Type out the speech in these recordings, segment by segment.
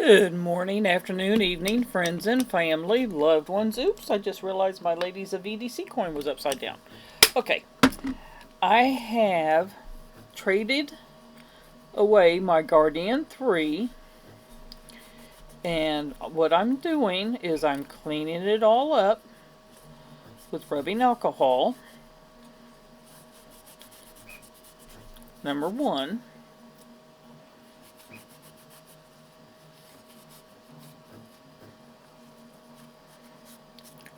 Good morning, afternoon, evening, friends and family, loved ones. Oops, I just realized my Ladies of EDC coin was upside down. Okay, I have traded away my Guardian 3, and what I'm doing is I'm cleaning it all up with rubbing alcohol, number one.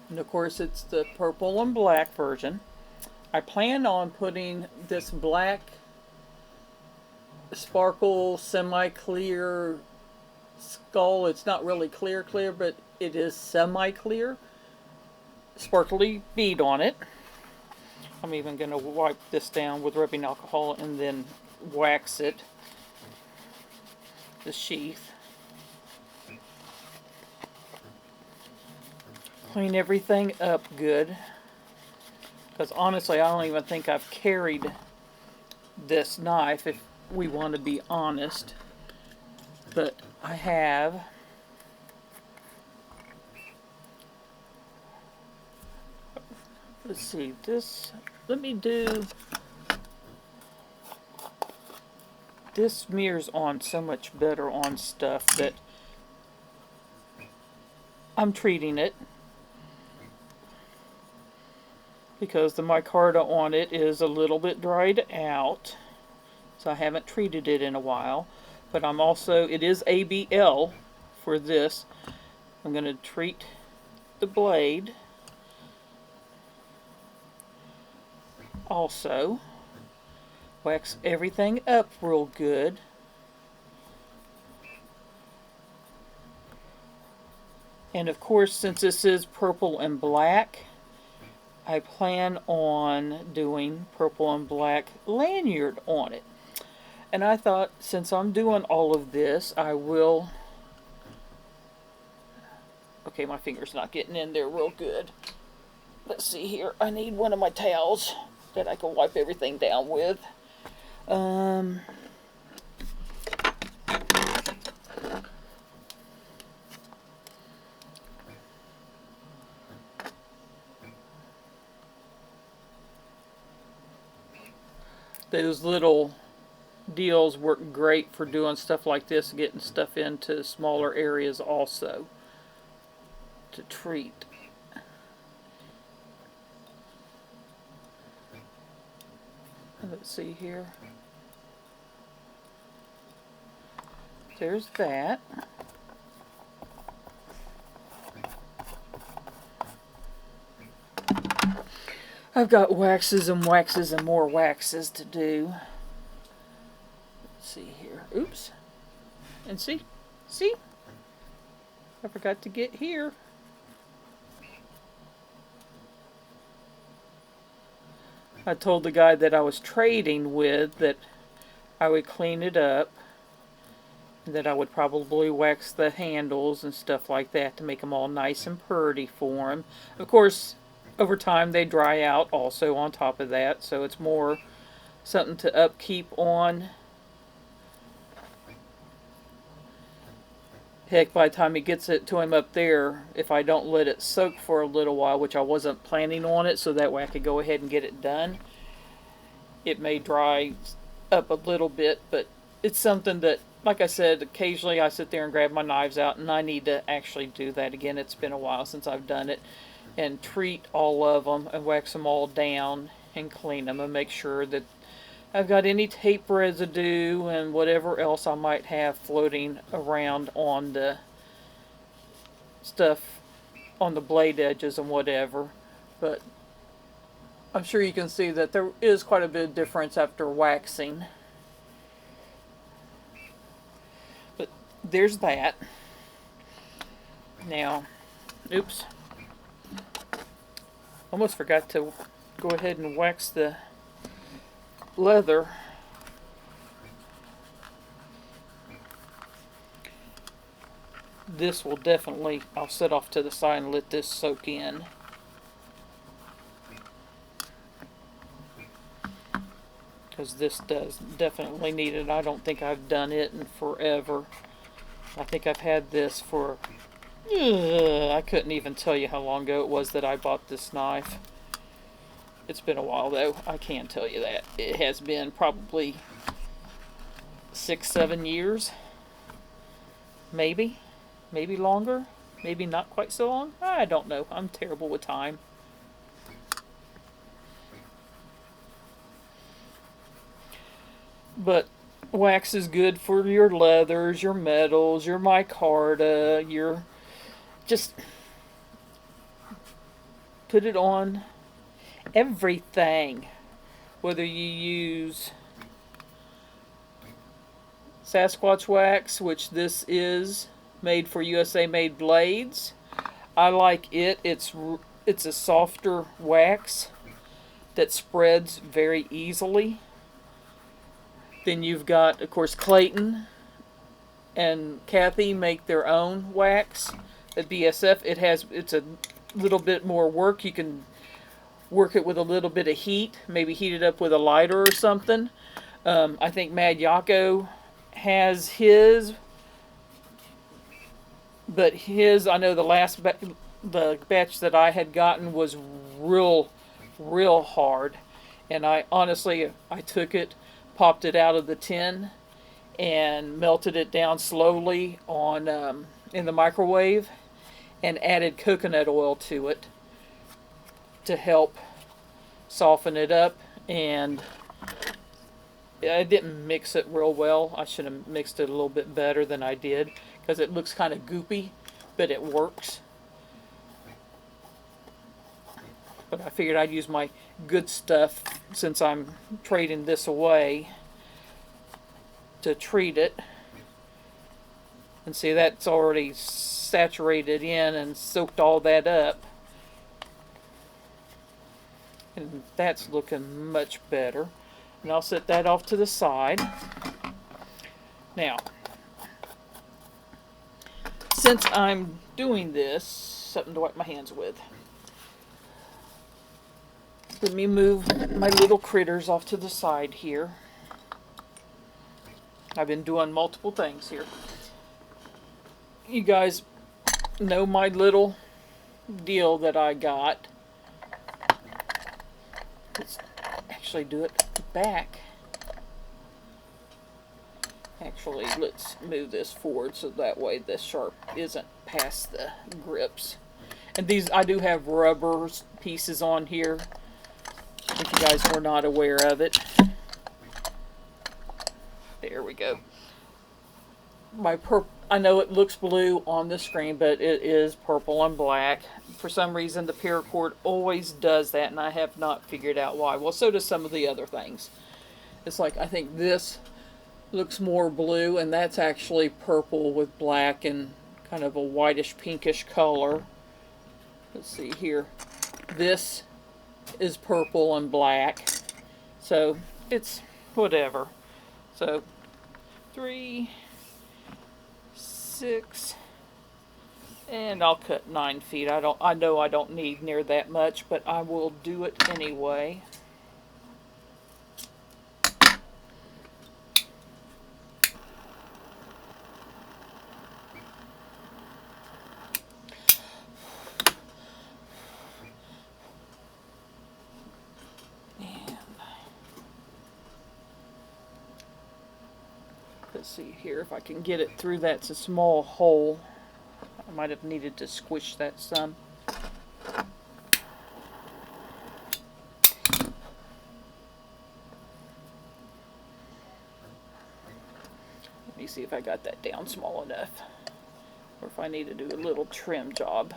And of course it's the purple and black version. I plan on putting this black sparkle semi-clear skull. It's not really clear, but it is semi-clear. Sparkly bead on it. I'm even going to wipe this down with rubbing alcohol and then wax it, the sheath. Clean everything up good, because honestly I don't even think I've carried this knife, if we want to be honest, but I have. Let's see, this, let me do, this smears on so much better on stuff that I'm treating it, because the micarta on it is a little bit dried out, so I haven't treated it in a while. But I'm also, it is ABL for this. I'm going to treat the blade also, wax everything up real good. And of course, since this is purple and black, I plan on doing purple and black lanyard on it. And I thought, since I'm doing all of this, I will... Okay, my finger's not getting in there real good. Let's see here. I need one of my towels that I can wipe everything down with. Those little deals work great for doing stuff like this, getting stuff into smaller areas also to treat. Let's see here. There's that. I've got waxes and waxes and more waxes to do. Let's see here. Oops. And see? I forgot to get here. I told the guy that I was trading with that I would clean it up, and that I would probably wax the handles and stuff like that to make them all nice and pretty for him. Of course, over time they dry out also on top of that, so it's more something to upkeep on. Heck, by the time he gets it to him up there, if I don't let it soak for a little while, which I wasn't planning on it, so that way I could go ahead and get it done, it may dry up a little bit, but it's something that, like I said, occasionally I sit there and grab my knives out, and I need to actually do that again. It's been a while since I've done it, and treat all of them and wax them all down and clean them and make sure that I've got any tape residue and whatever else I might have floating around on the stuff on the blade edges and whatever. But I'm sure you can see that there is quite a bit of difference after waxing. But there's that. Now, oops. Almost forgot to go ahead and wax the leather. This will definitely, I'll set off to the side and let this soak in. Because this does definitely need it. I don't think I've done it in forever. I think I've had this for, I couldn't even tell you how long ago it was that I bought this knife. It's been a while though, I can tell you that. It has been probably 6-7 years. Maybe longer, maybe not quite so long. I don't know, I'm terrible with time. But wax is good for your leathers, your metals, your micarta, your, just put it on everything. Whether you use Sasquatch wax, which this is made for USA made blades. I like it. It's a softer wax that spreads very easily. Then you've got, of course, Clayton and Kathy make their own wax at BSF. It's a little bit more work. You can work it with a little bit of heat, maybe heat it up with a lighter or something. I think Mad Yako has his, but his, I know the batch that I had gotten was real hard, and I took it, popped it out of the tin, and melted it down slowly on in the microwave, and added coconut oil to it to help soften it up. And I didn't mix it real well. I should have mixed it a little bit better than I did, because it looks kind of goopy, but it works. But I figured I'd use my good stuff, since I'm trading this away, to treat it. And see, that's already saturated in and soaked all that up. And that's looking much better. And I'll set that off to the side. Now, since I'm doing this, something to wipe my hands with, let me move my little critters off to the side here. I've been doing multiple things here. You guys know my little deal that I got. Let's actually do it back. Actually, let's move this forward so that way the sharp isn't past the grips. And these, I do have rubber pieces on here, if you guys were not aware of it. There we go. My I know it looks blue on the screen, but it is purple and black. For some reason, the paracord always does that, and I have not figured out why. Well, so does some of the other things. It's like, I think this looks more blue, and that's actually purple with black and kind of a whitish pinkish color. Let's see here. This is purple and black. So, it's whatever. So, 3, 6, and I'll cut 9 feet. I know I don't need near that much, but I will do it anyway. Let's see here if I can get it through. That's a small hole. I might have needed to squish that some. Let me see if I got that down small enough, or if I need to do a little trim job.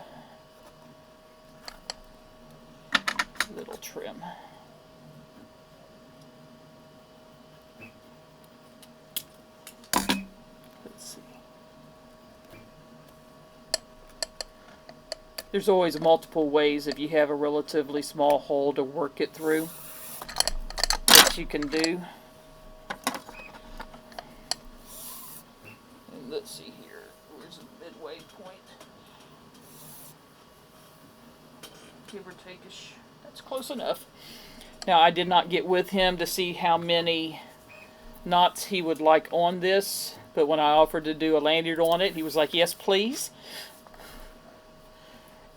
Little trim. There's always multiple ways, if you have a relatively small hole, to work it through, that you can do. And let's see here, where's the midway point? Give or take that's close enough. Now, I did not get with him to see how many knots he would like on this. But when I offered to do a lanyard on it, he was like, yes, please.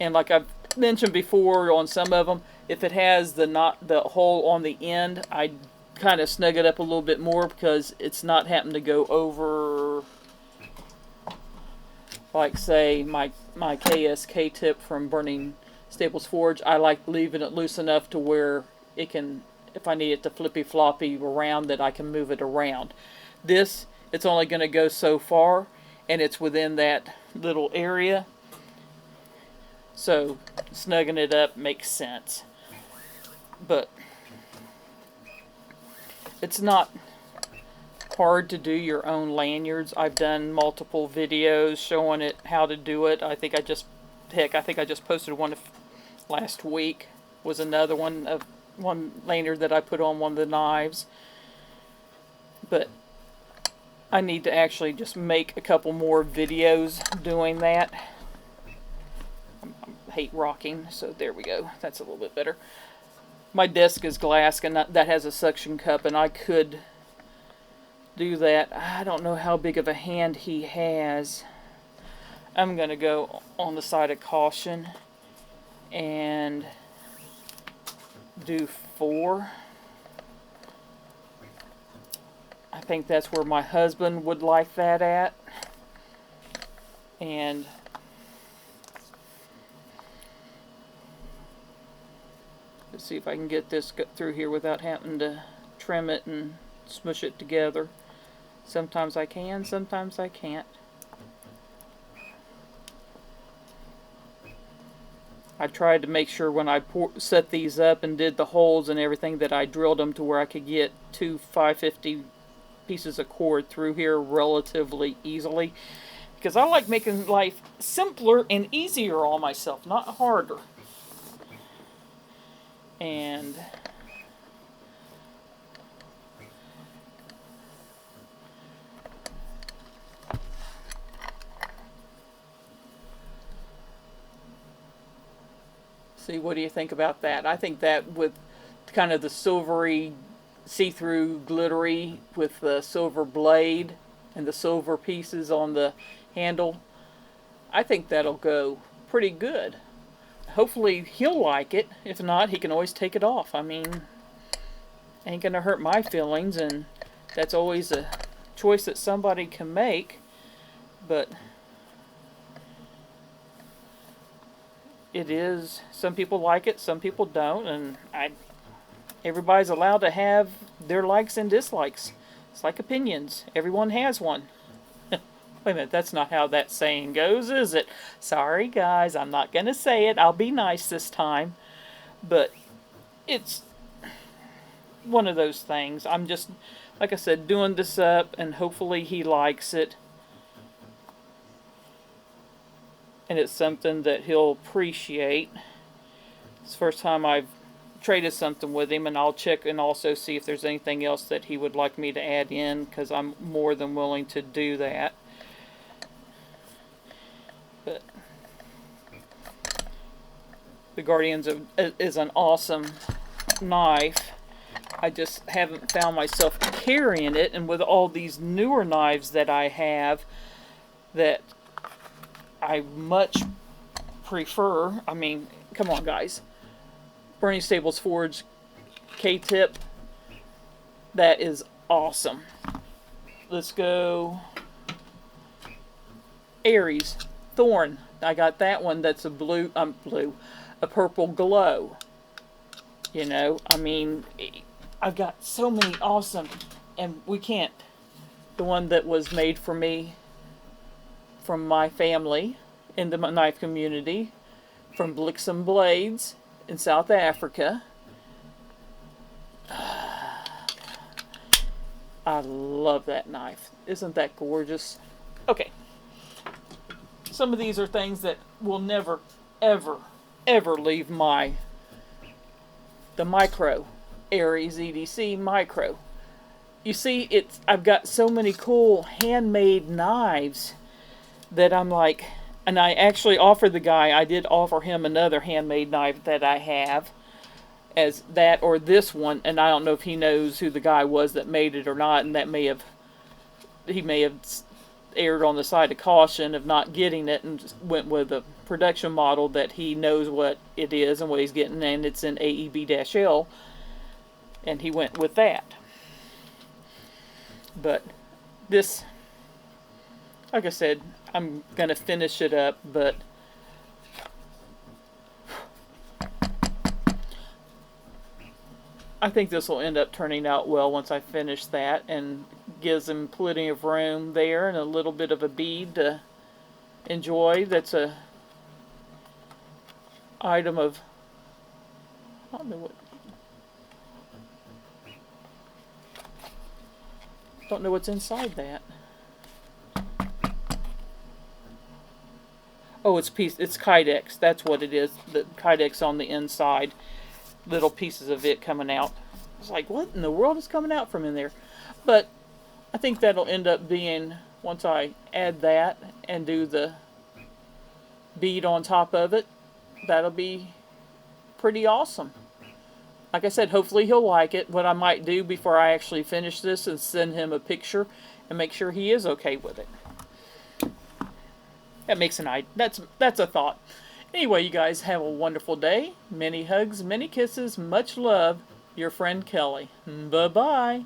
And like I've mentioned before on some of them, if it has the hole on the end, I kind of snug it up a little bit more because it's not happening to go over, like say my KSK tip from Burning Staples Forge. I like leaving it loose enough to where it can, if I need it to flippy floppy around, that I can move it around. This, it's only going to go so far, and it's within that little area, so snugging it up makes sense. But it's not hard to do your own lanyards. I've done multiple videos showing it how to do it. I think I just posted one last week. Was another one of one lanyard that I put on one of the knives. But I need to actually just make a couple more videos doing that. I hate rocking, so there we go. That's a little bit better. My desk is glass, and that has a suction cup, and I could do that. I don't know how big of a hand he has. I'm going to go on the side of caution and do 4. I think that's where my husband would like that at. And let's see if I can get this through here without having to trim it and smush it together. Sometimes I can, sometimes I can't. I tried to make sure when I set these up and did the holes and everything that I drilled them to where I could get 2 550 pieces of cord through here relatively easily. Because I like making life simpler and easier on myself, not harder. And see, what do you think about that? I think that with kind of the silvery, see-through, glittery with the silver blade and the silver pieces on the handle, I think that'll go pretty good. Hopefully he'll like it. If not, he can always take it off. I mean, ain't gonna hurt my feelings, and that's always a choice that somebody can make. But it is, some people like it, some people don't, and everybody's allowed to have their likes and dislikes. It's like opinions. Everyone has one. Wait a minute, that's not how that saying goes, is it? Sorry, guys, I'm not going to say it. I'll be nice this time. But it's one of those things. I'm just, like I said, doing this up, and hopefully he likes it. And it's something that he'll appreciate. It's the first time I've traded something with him, and I'll check and also see if there's anything else that he would like me to add in, because I'm more than willing to do that. But the Guardian is an awesome knife. I just haven't found myself carrying it, and with all these newer knives that I have that I much prefer, I mean, come on guys, Burning Staples Forge K-tip, that is awesome. Let's go Aries Thorn. I got that one that's a a purple glow. You know, I mean, I've got so many awesome, and we can't, the one that was made for me from my family in the knife community, from Blixen Blades in South Africa. I love that knife. Isn't that gorgeous? Okay. Some of these are things that will never, ever, ever leave the micro, Aries EDC micro. You see, I've got so many cool handmade knives that I'm like, and I actually offered the guy, I did offer him another handmade knife that I have, as that or this one, and I don't know if he knows who the guy was that made it or not, and he may have erred on the side of caution of not getting it and just went with a production model that he knows what it is and what he's getting, and it's in AEB-L, and he went with that. But this, like I said, I'm going to finish it up, but I think this will end up turning out well once I finish that, and gives him plenty of room there and a little bit of a bead to enjoy. That's a item of, I don't know what's inside that. Oh, it's Kydex. That's what it is. The Kydex on the inside. Little pieces of it coming out. It's like, what in the world is coming out from in there? But I think that'll end up being, once I add that and do the bead on top of it, that'll be pretty awesome. Like I said, hopefully he'll like it. What I might do before I actually finish this is send him a picture and make sure he is okay with it. That makes that's a thought. Anyway, you guys have a wonderful day. Many hugs, many kisses, much love. Your friend Kelly. Bye-bye.